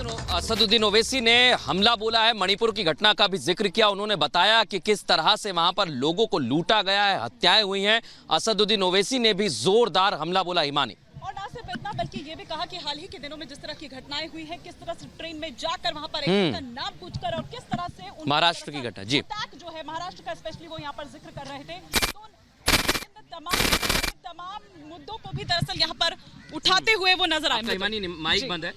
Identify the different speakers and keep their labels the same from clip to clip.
Speaker 1: असदुद्दीन ओवैसी ने हमला बोला है, मणिपुर की घटना का भी जिक्र किया। उन्होंने बताया कि किस तरह से वहां पर लोगों को लूटा गया है, हत्याएं हुई हैं। असदुद्दीन ओवैसी ने भी जोरदार हमला बोला। हिमानी
Speaker 2: और ना सिर्फ इतना बल्कि ये भी कहा कि हाल ही के दिनों में जिस तरह की घटनाएं हुई हैं, किस तरह से ट्रेन में जाकर वहां पर एक का नाम पूछकर और किस तरह से
Speaker 1: महाराष्ट्र की घटना जी
Speaker 2: अटैक जो है महाराष्ट्र का स्पेशली वो यहाँ पर जिक्र कर रहे थे। तो तमाम मुद्दों को भी दरअसल यहाँ पर उठाते हुए वो नजर आए।
Speaker 1: हिमानी माइक बंद है।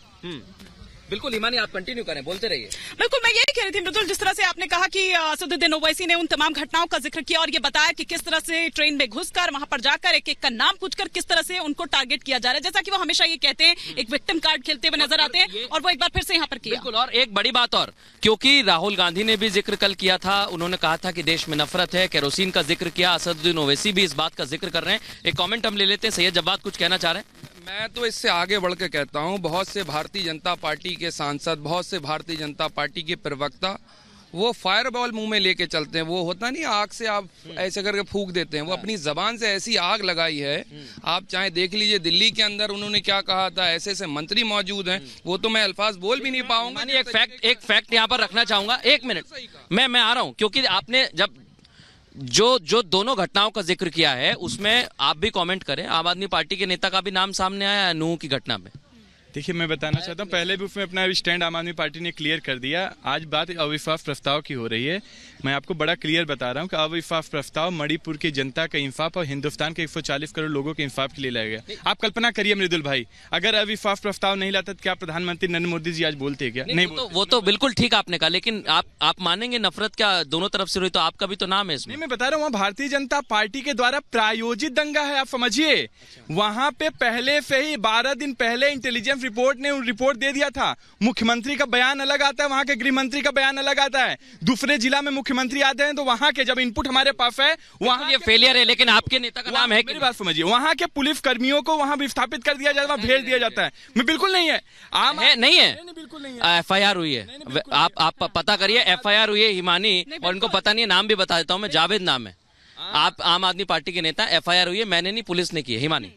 Speaker 1: बिल्कुल हिमानी, आप कंटिन्यू करें, बोलते रहिए।
Speaker 2: बिल्कुल, मैं यही कह रही थी मृदुल, जिस तरह से आपने कहा कि असदुद्दीन ओवैसी ने उन तमाम घटनाओं का जिक्र किया और ये बताया कि किस तरह से ट्रेन में घुसकर वहां पर जाकर एक एक का नाम पूछकर किस तरह से उनको टारगेट किया जा रहा है, जैसा कि वो हमेशा ये कहते हैं, एक विक्टिम कार्ड खेलते हुए नजर आते हैं और वो एक बार फिर से यहाँ पर किया।
Speaker 1: बिल्कुल, और एक बड़ी बात और, क्योंकि राहुल गांधी ने भी जिक्र कल किया था, उन्होंने कहा था कि देश में नफरत है, केरोसिन का जिक्र किया। असदुद्दीन ओवैसी भी इस बात का जिक्र कर रहे हैं। एक कमेंट हम ले लेते हैं। सैयद जवाद कुछ कहना चाह रहे हैं?
Speaker 3: मैं तो इससे आगे बढ़ के कहता हूँ, बहुत से भारतीय जनता पार्टी के सांसद, बहुत से भारतीय जनता पार्टी के प्रवक्ता वो फायरबॉल मुंह में लेके चलते हैं। वो होता नहीं, आग से आप ऐसे करके फूंक देते हैं, वो अपनी जबान से ऐसी आग लगाई है। आप चाहे देख लीजिए दिल्ली के अंदर उन्होंने क्या कहा था, ऐसे ऐसे मंत्री मौजूद हैं, वो तो मैं अल्फाज बोल भी नहीं पाऊंगा।
Speaker 1: एक फैक्ट यहाँ पर रखना चाहूंगा, 1 मिनट मैं आ रहा हूँ, क्योंकि आपने जब जो दोनों घटनाओं का जिक्र किया है उसमें आप भी कमेंट करें। आम आदमी पार्टी के नेता का भी नाम सामने आया है नूह की घटना में।
Speaker 4: देखिए, मैं बताना चाहता हूँ, पहले भी उसमें अपना स्टैंड आम आदमी पार्टी ने क्लियर कर दिया। आज बात अविश्वास प्रस्ताव की हो रही है। मैं आपको बड़ा क्लियर बता रहा हूँ कि अविश्वास प्रस्ताव मणिपुर की जनता का इंसाफ और हिंदुस्तान के 140 करोड़ लोगों के इंसाफ के लिए लाया गया। आप कल्पना करिए मृदुल भाई, अगर अविश्वास प्रस्ताव नहीं लाता तो क्या प्रधानमंत्री नरेंद्र मोदी जी आज बोलते क्या? नहीं,
Speaker 1: वो तो बिल्कुल ठीक आपने कहा, लेकिन आप मानेंगे नफरत क्या दोनों तरफ से हुई, तो आपका भी तो नाम है इसमें।
Speaker 4: नहीं, मैं बता रहा हूँ, भारतीय जनता पार्टी के द्वारा प्रायोजित दंगा है, आप समझिए। वहां पे पहले से ही 12 दिन पहले इंटेलिजेंस रिपोर्ट ने रिपोर्ट दे दिया था। मुख्यमंत्री का बयान अलग आता है, वहां के गृह मंत्री का बयान अलग आता है। दूसरे जिला में मुख्यमंत्री आते हैं तो वहां के जब इनपुट हमारे पास है, वहां
Speaker 1: ये फेलियर है, लेकिन आपके नेता का नाम है।
Speaker 4: मेरी बात समझिए, वहां के पुलिस कर्मियों को वहां विस्थापित कर दिया जाता है, भेज दिया जाता है। मैं बिल्कुल नहीं है,
Speaker 1: नहीं है,
Speaker 4: बिल्कुल नहीं है।
Speaker 1: FIR हुई है, आप पता करिए। FIR हुई है हिमानी, और इनको पता नहीं है, नाम भी बता देता हूँ मैं, जावेद नाम है। आप आम आदमी पार्टी के नेता, FIR हुई है, मैंने नहीं, पुलिस ने की है। हिमानी,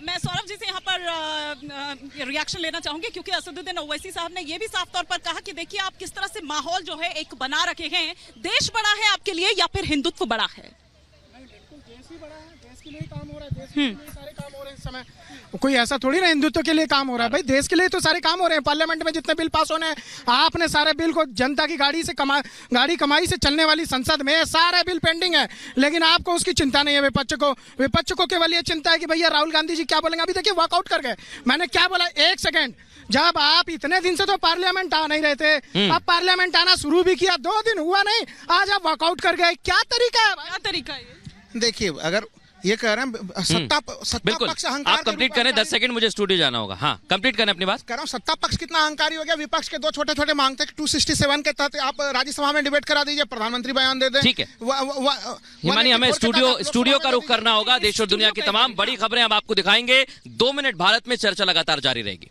Speaker 2: मैं सौरभ जी से यहाँ पर रिएक्शन लेना चाहूंगी, क्योंकि असदुद्दीन ओवैसी साहब ने ये भी साफ तौर पर कहा कि देखिए आप किस तरह से माहौल जो है एक बना रखे हैं। देश बड़ा है आपके लिए या फिर हिंदुत्व बड़ा है?
Speaker 5: देश ही बड़ा है, देश के लिए काम हो रहा है, देश के लिए सारे काम हो रहे हैं इस समय। कोई ऐसा थोड़ी ना हिंदुत्व के लिए काम हो रहा है, भाई देश के लिए तो सारे काम हो रहे हैं। पार्लियामेंट में जितने बिल पास होने हैं, आपने सारे बिल को, जनता की गाड़ी कमाई से चलने वाली संसद में सारे बिल पेंडिंग है, लेकिन आपको उसकी चिंता नहीं है। विपक्ष को केवल ये चिंता है कि भैया राहुल गांधी जी क्या बोलेंगे। अभी देखिए वॉकआउट कर गए। मैंने क्या बोला, 1 सेकेंड, जब आप इतने दिन से तो पार्लियामेंट आ नहीं रहे थे, अब पार्लियामेंट आना शुरू भी किया, 2 दिन हुआ नहीं, आज आप वॉकआउट कर गए। क्या तरीका है?
Speaker 2: क्या तरीका है?
Speaker 5: देखिए, अगर ये कह रहे हैं सत्ता पक्ष अहंकार,
Speaker 1: आप कंप्लीट करें, 10 सेकंड, मुझे स्टूडियो जाना होगा। हाँ, कंप्लीट करें अपनी बात।
Speaker 5: कह रहा हूं, सत्ता पक्ष कितना अहंकारी हो गया। विपक्ष के 2 छोटे मांगते 267 के तहत आप राज्यसभा में डिबेट करा दीजिए, प्रधानमंत्री बयान दे दें।
Speaker 1: ठीक है हिमानी, हमें स्टूडियो का रुख करना होगा। देश और दुनिया की तमाम बड़ी खबरें हम आपको दिखाएंगे। 2 मिनट भारत में चर्चा लगातार जारी रहेगी।